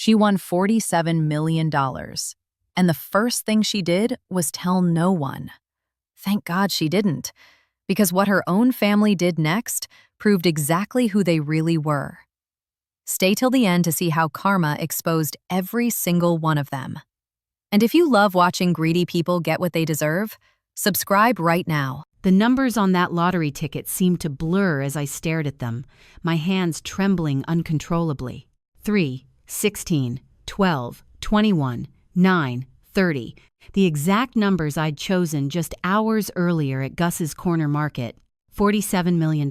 She won $47 million. And the first thing she did was tell no one. Thank God she didn't, because what her own family did next proved exactly who they really were. Stay till the end to see how karma exposed every single one of them. And if you love watching greedy people get what they deserve, subscribe right now. The numbers on that lottery ticket seemed to blur as I stared at them, my hands trembling uncontrollably. 3, 16, 12, 21, 9, 30. The exact numbers I'd chosen just hours earlier at Gus's Corner Market. $47 million.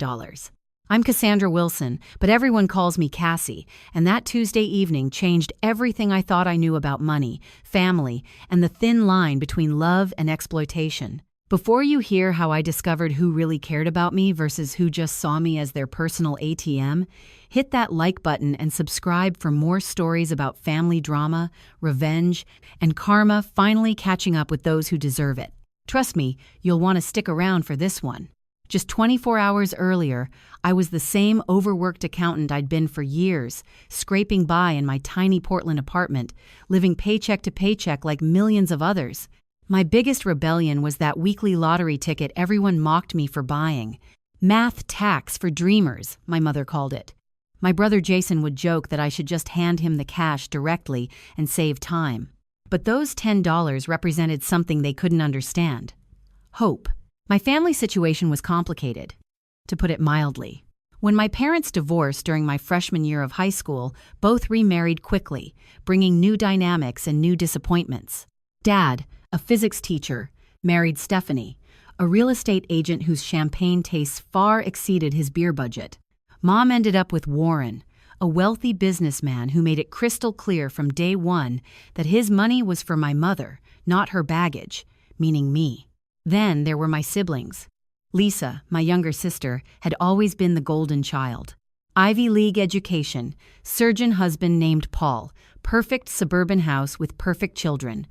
I'm Cassandra Wilson, but everyone calls me Cassie, and that Tuesday evening changed everything I thought I knew about money, family, and the thin line between love and exploitation. Before you hear how I discovered who really cared about me versus who just saw me as their personal ATM, hit that like button and subscribe for more stories about family drama, revenge, and karma finally catching up with those who deserve it. Trust me, you'll want to stick around for this one. Just 24 hours earlier, I was the same overworked accountant I'd been for years, scraping by in my tiny Portland apartment, living paycheck to paycheck like millions of others. My biggest rebellion was that weekly lottery ticket everyone mocked me for buying. Math tax for dreamers, my mother called it. My brother Jason would joke that I should just hand him the cash directly and save time. But those $10 represented something they couldn't understand. Hope. My family situation was complicated, to put it mildly. When my parents divorced during my freshman year of high school, both remarried quickly, bringing new dynamics and new disappointments. Dad, a physics teacher, married Stephanie, a real estate agent whose champagne tastes far exceeded his beer budget. Mom ended up with Warren, a wealthy businessman who made it crystal clear from day one that his money was for my mother, not her baggage, meaning me. Then there were my siblings. Lisa, my younger sister, had always been the golden child. Ivy League education, surgeon husband named Paul, perfect suburban house with perfect children.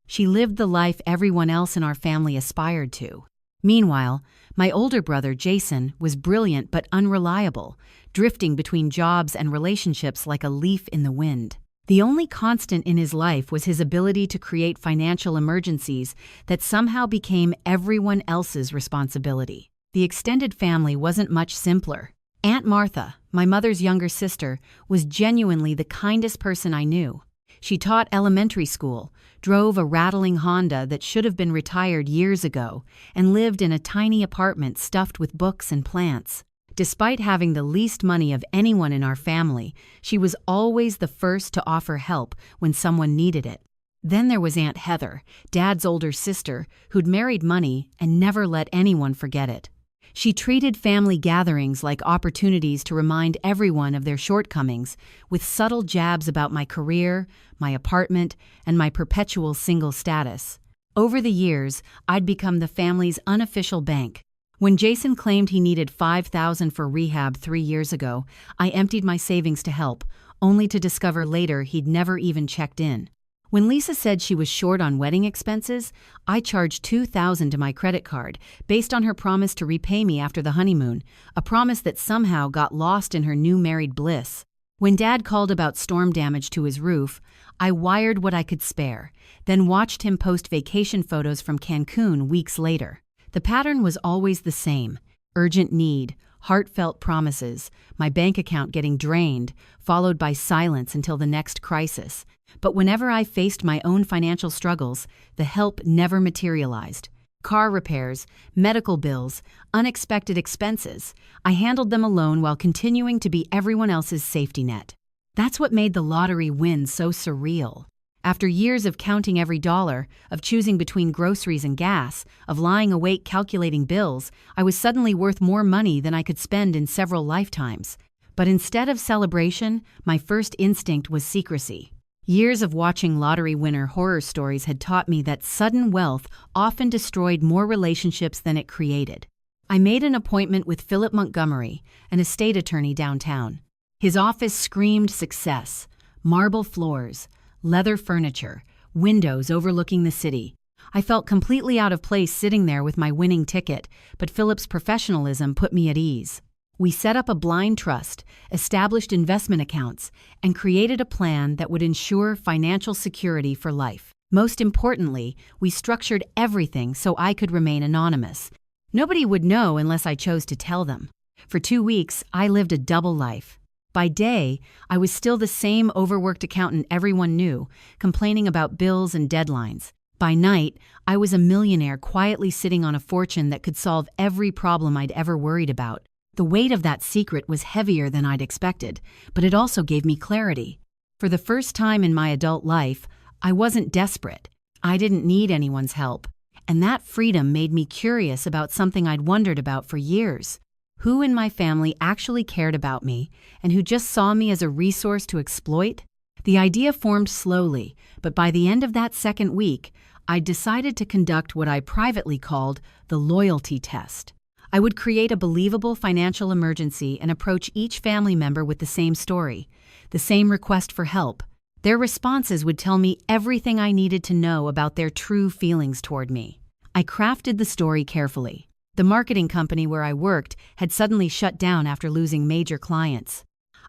She lived the life everyone else in our family aspired to. Meanwhile, my older brother, Jason, was brilliant but unreliable, drifting between jobs and relationships like a leaf in the wind. The only constant in his life was his ability to create financial emergencies that somehow became everyone else's responsibility. The extended family wasn't much simpler. Aunt Martha, my mother's younger sister, was genuinely the kindest person I knew. She taught elementary school, drove a rattling Honda that should have been retired years ago, and lived in a tiny apartment stuffed with books and plants. Despite having the least money of anyone in our family, she was always the first to offer help when someone needed it. Then there was Aunt Heather, Dad's older sister, who'd married money and never let anyone forget it. She treated family gatherings like opportunities to remind everyone of their shortcomings, with subtle jabs about my career, my apartment, and my perpetual single status. Over the years, I'd become the family's unofficial bank. When Jason claimed he needed $5,000 for rehab 3 years ago, I emptied my savings to help, only to discover later he'd never even checked in. When Lisa said she was short on wedding expenses, I charged $2,000 to my credit card, based on her promise to repay me after the honeymoon, a promise that somehow got lost in her new married bliss. When Dad called about storm damage to his roof, I wired what I could spare, then watched him post vacation photos from Cancun weeks later. The pattern was always the same: urgent need, heartfelt promises, my bank account getting drained, followed by silence until the next crisis. But whenever I faced my own financial struggles, the help never materialized. Car repairs, medical bills, unexpected expenses, I handled them alone while continuing to be everyone else's safety net. That's what made the lottery win so surreal. After years of counting every dollar, of choosing between groceries and gas, of lying awake calculating bills, I was suddenly worth more money than I could spend in several lifetimes. But instead of celebration, my first instinct was secrecy. Years of watching lottery winner horror stories had taught me that sudden wealth often destroyed more relationships than it created. I made an appointment with Philip Montgomery, an estate attorney downtown. His office screamed success: marble floors, leather furniture, windows overlooking the city. I felt completely out of place sitting there with my winning ticket, but Philip's professionalism put me at ease. We set up a blind trust, established investment accounts, and created a plan that would ensure financial security for life. Most importantly, we structured everything so I could remain anonymous. Nobody would know unless I chose to tell them. For 2 weeks, I lived a double life. By day, I was still the same overworked accountant everyone knew, complaining about bills and deadlines. By night, I was a millionaire quietly sitting on a fortune that could solve every problem I'd ever worried about. The weight of that secret was heavier than I'd expected, but it also gave me clarity. For the first time in my adult life, I wasn't desperate. I didn't need anyone's help. And that freedom made me curious about something I'd wondered about for years. Who in my family actually cared about me and who just saw me as a resource to exploit? The idea formed slowly, but by the end of that second week, I decided to conduct what I privately called the loyalty test. I would create a believable financial emergency and approach each family member with the same story, the same request for help. Their responses would tell me everything I needed to know about their true feelings toward me. I crafted the story carefully. The marketing company where I worked had suddenly shut down after losing major clients.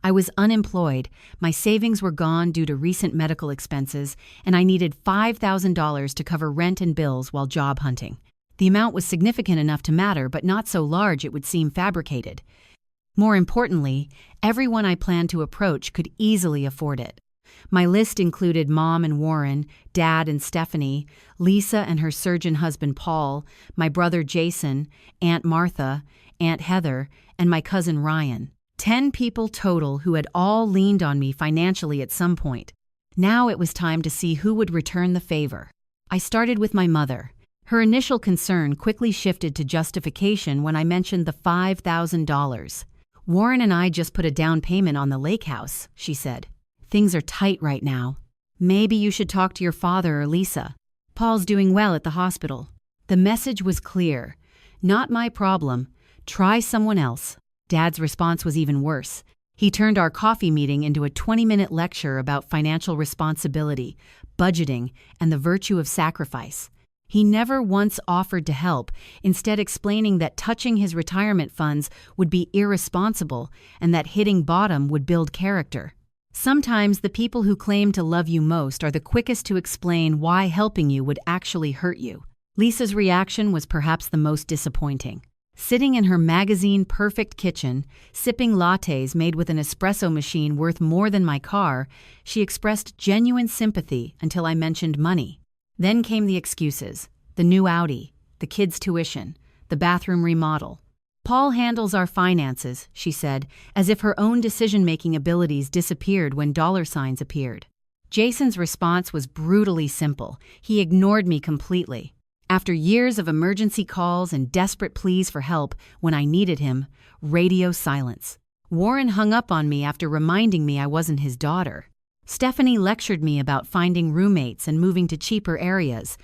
I was unemployed, my savings were gone due to recent medical expenses, and I needed $5,000 to cover rent and bills while job hunting. The amount was significant enough to matter, but not so large it would seem fabricated. More importantly, everyone I planned to approach could easily afford it. My list included Mom and Warren, Dad and Stephanie, Lisa and her surgeon husband Paul, my brother Jason, Aunt Martha, Aunt Heather, and my cousin Ryan. 10 people total who had all leaned on me financially at some point. Now it was time to see who would return the favor. I started with my mother. Her initial concern quickly shifted to justification when I mentioned the $5,000. Warren and I just put a down payment on the lake house, she said. Things are tight right now. Maybe you should talk to your father or Lisa. Paul's doing well at the hospital. The message was clear. Not my problem. Try someone else. Dad's response was even worse. He turned our coffee meeting into a 20-minute lecture about financial responsibility, budgeting, and the virtue of sacrifice. He never once offered to help, instead explaining that touching his retirement funds would be irresponsible and that hitting bottom would build character. Sometimes the people who claim to love you most are the quickest to explain why helping you would actually hurt you. Lisa's reaction was perhaps the most disappointing. Sitting in her magazine-perfect kitchen, sipping lattes made with an espresso machine worth more than my car, she expressed genuine sympathy until I mentioned money. Then came the excuses: the new Audi, the kids' tuition, the bathroom remodel. Paul handles our finances, she said, as if her own decision-making abilities disappeared when dollar signs appeared. Jason's response was brutally simple. He ignored me completely. After years of emergency calls and desperate pleas for help when I needed him, radio silence. Warren hung up on me after reminding me I wasn't his daughter. Stephanie lectured me about finding roommates and moving to cheaper areas.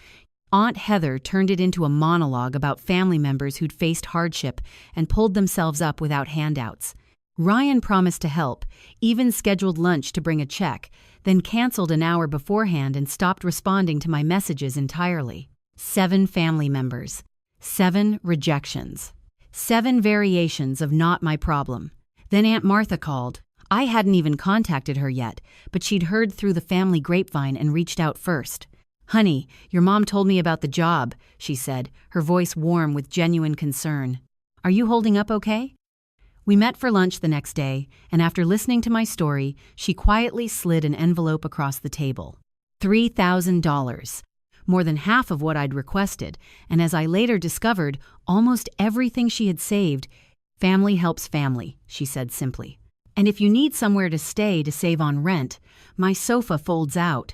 Aunt Heather turned it into a monologue about family members who'd faced hardship and pulled themselves up without handouts. Ryan promised to help, even scheduled lunch to bring a check, then canceled an hour beforehand and stopped responding to my messages entirely. 7 family members. 7 rejections. 7 variations of not my problem. Then Aunt Martha called. I hadn't even contacted her yet, but she'd heard through the family grapevine and reached out first. "Honey, your mom told me about the job," she said, her voice warm with genuine concern. "Are you holding up okay?" We met for lunch the next day, and after listening to my story, she quietly slid an envelope across the table. $3,000. More than half of what I'd requested, and as I later discovered, almost everything she had saved. "Family helps family," she said simply. "And if you need somewhere to stay to save on rent, my sofa folds out.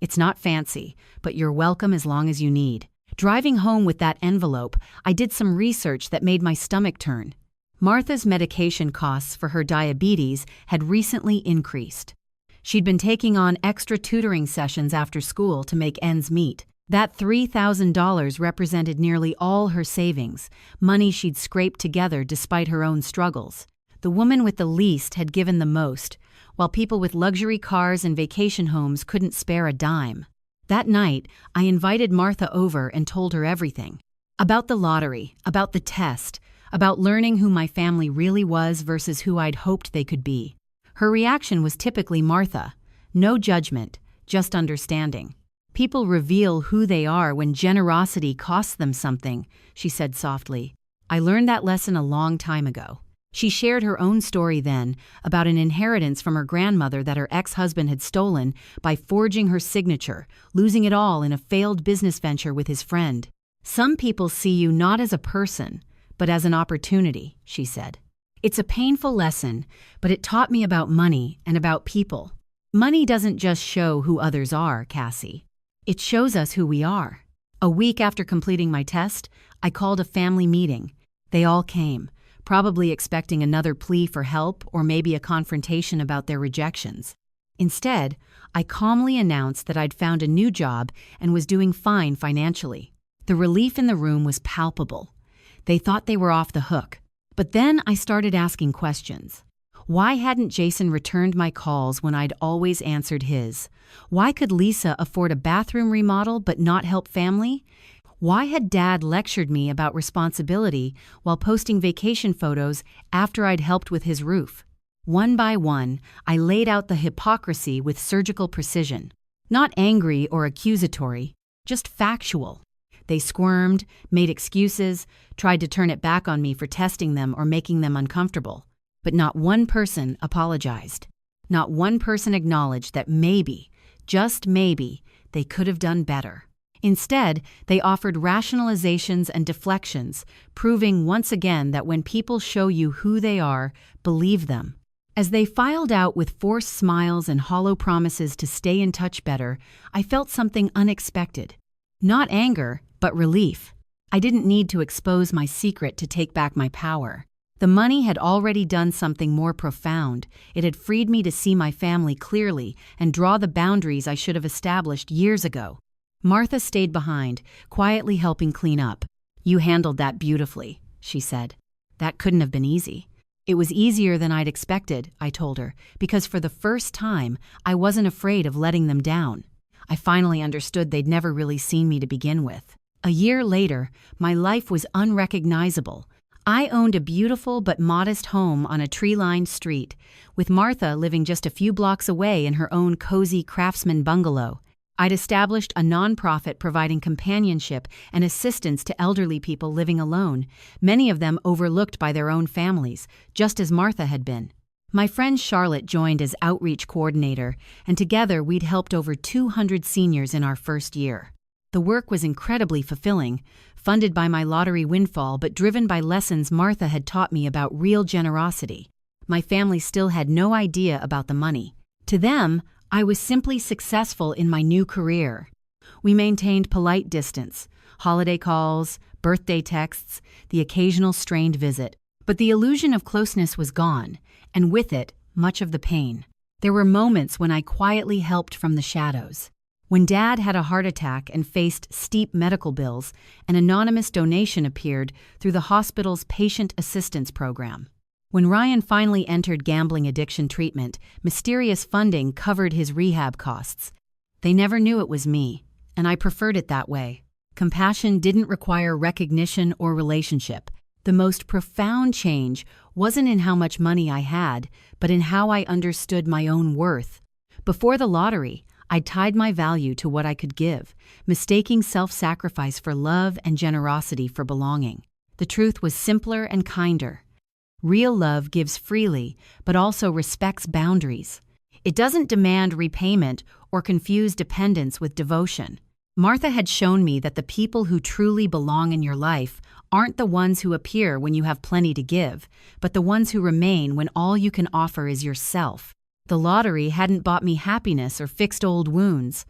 It's not fancy, but you're welcome as long as you need." Driving home with that envelope, I did some research that made my stomach turn. Martha's medication costs for her diabetes had recently increased. She'd been taking on extra tutoring sessions after school to make ends meet. That $3,000 represented nearly all her savings, money she'd scraped together despite her own struggles. The woman with the least had given the most, while people with luxury cars and vacation homes couldn't spare a dime. That night, I invited Martha over and told her everything. About the lottery, about the test, about learning who my family really was versus who I'd hoped they could be. Her reaction was typically Martha. No judgment, just understanding. People reveal who they are when generosity costs them something, she said softly. I learned that lesson a long time ago. She shared her own story then about an inheritance from her grandmother that her ex-husband had stolen by forging her signature, losing it all in a failed business venture with his friend. Some people see you not as a person, but as an opportunity, she said. It's a painful lesson, but it taught me about money and about people. Money doesn't just show who others are, Cassie. It shows us who we are. A week after completing my test, I called a family meeting. They all came, probably expecting another plea for help or maybe a confrontation about their rejections. Instead, I calmly announced that I'd found a new job and was doing fine financially. The relief in the room was palpable. They thought they were off the hook. But then I started asking questions. Why hadn't Jason returned my calls when I'd always answered his? Why could Lisa afford a bathroom remodel but not help family? Why had Dad lectured me about responsibility while posting vacation photos after I'd helped with his roof? One by one, I laid out the hypocrisy with surgical precision. Not angry or accusatory, just factual. They squirmed, made excuses, tried to turn it back on me for testing them or making them uncomfortable. But not one person apologized. Not one person acknowledged that maybe, just maybe, they could have done better. Instead, they offered rationalizations and deflections, proving once again that when people show you who they are, believe them. As they filed out with forced smiles and hollow promises to stay in touch better, I felt something unexpected. Not anger, but relief. I didn't need to expose my secret to take back my power. The money had already done something more profound. It had freed me to see my family clearly and draw the boundaries I should have established years ago. Martha stayed behind, quietly helping clean up. You handled that beautifully, she said. That couldn't have been easy. It was easier than I'd expected, I told her, because for the first time, I wasn't afraid of letting them down. I finally understood they'd never really seen me to begin with. A year later, my life was unrecognizable. I owned a beautiful but modest home on a tree-lined street, with Martha living just a few blocks away in her own cozy craftsman bungalow. I'd established a nonprofit providing companionship and assistance to elderly people living alone, many of them overlooked by their own families, just as Martha had been. My friend Charlotte joined as outreach coordinator, and together we'd helped over 200 seniors in our first year. The work was incredibly fulfilling, funded by my lottery windfall but driven by lessons Martha had taught me about real generosity. My family still had no idea about the money. To them, I was simply successful in my new career. We maintained polite distance, holiday calls, birthday texts, the occasional strained visit. But the illusion of closeness was gone, and with it, much of the pain. There were moments when I quietly helped from the shadows. When Dad had a heart attack and faced steep medical bills, an anonymous donation appeared through the hospital's patient assistance program. When Ryan finally entered gambling addiction treatment, mysterious funding covered his rehab costs. They never knew it was me, and I preferred it that way. Compassion didn't require recognition or relationship. The most profound change wasn't in how much money I had, but in how I understood my own worth. Before the lottery, I'd tied my value to what I could give, mistaking self-sacrifice for love and generosity for belonging. The truth was simpler and kinder. Real love gives freely, but also respects boundaries. It doesn't demand repayment or confuse dependence with devotion. Martha had shown me that the people who truly belong in your life aren't the ones who appear when you have plenty to give, but the ones who remain when all you can offer is yourself. The lottery hadn't bought me happiness or fixed old wounds.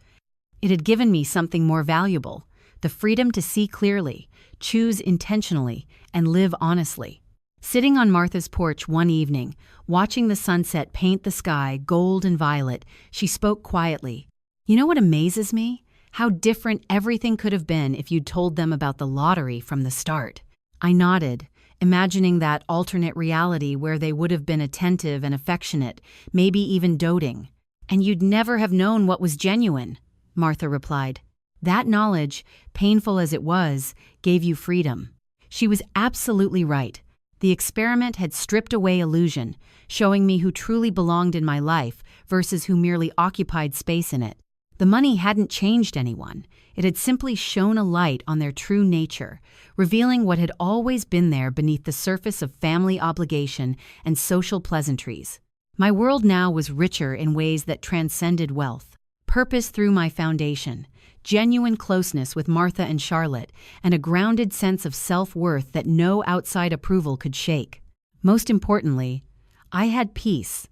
It had given me something more valuable, the freedom to see clearly, choose intentionally, and live honestly. Sitting on Martha's porch one evening, watching the sunset paint the sky gold and violet, she spoke quietly. You know what amazes me? How different everything could have been if you'd told them about the lottery from the start. I nodded, imagining that alternate reality where they would have been attentive and affectionate, maybe even doting. And you'd never have known what was genuine, Martha replied. That knowledge, painful as it was, gave you freedom. She was absolutely right. The experiment had stripped away illusion, showing me who truly belonged in my life versus who merely occupied space in it. The money hadn't changed anyone. It had simply shone a light on their true nature, revealing what had always been there beneath the surface of family obligation and social pleasantries. My world now was richer in ways that transcended wealth. Purpose through my foundation, genuine closeness with Martha and Charlotte, and a grounded sense of self-worth that no outside approval could shake. Most importantly, I had peace,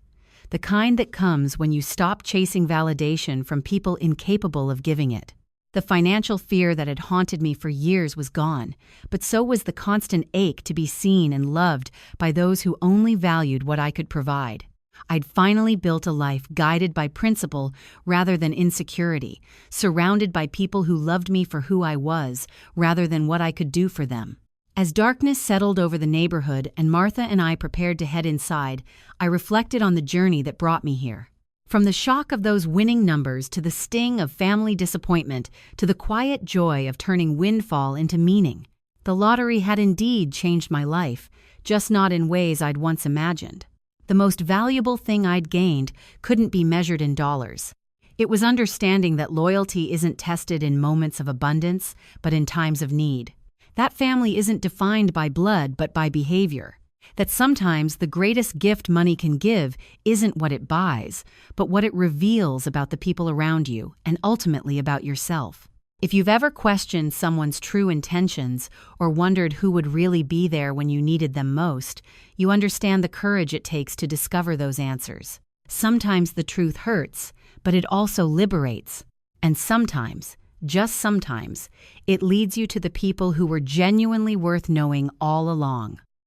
the kind that comes when you stop chasing validation from people incapable of giving it. The financial fear that had haunted me for years was gone, but so was the constant ache to be seen and loved by those who only valued what I could provide. I'd finally built a life guided by principle rather than insecurity, surrounded by people who loved me for who I was rather than what I could do for them. As darkness settled over the neighborhood and Martha and I prepared to head inside, I reflected on the journey that brought me here. From the shock of those winning numbers to the sting of family disappointment to the quiet joy of turning windfall into meaning, the lottery had indeed changed my life, just not in ways I'd once imagined. The most valuable thing I'd gained couldn't be measured in dollars. It was understanding that loyalty isn't tested in moments of abundance, but in times of need. That family isn't defined by blood, but by behavior. That sometimes the greatest gift money can give isn't what it buys, but what it reveals about the people around you and ultimately about yourself. If you've ever questioned someone's true intentions or wondered who would really be there when you needed them most, you understand the courage it takes to discover those answers. Sometimes the truth hurts, but it also liberates. And sometimes, just sometimes, it leads you to the people who were genuinely worth knowing all along.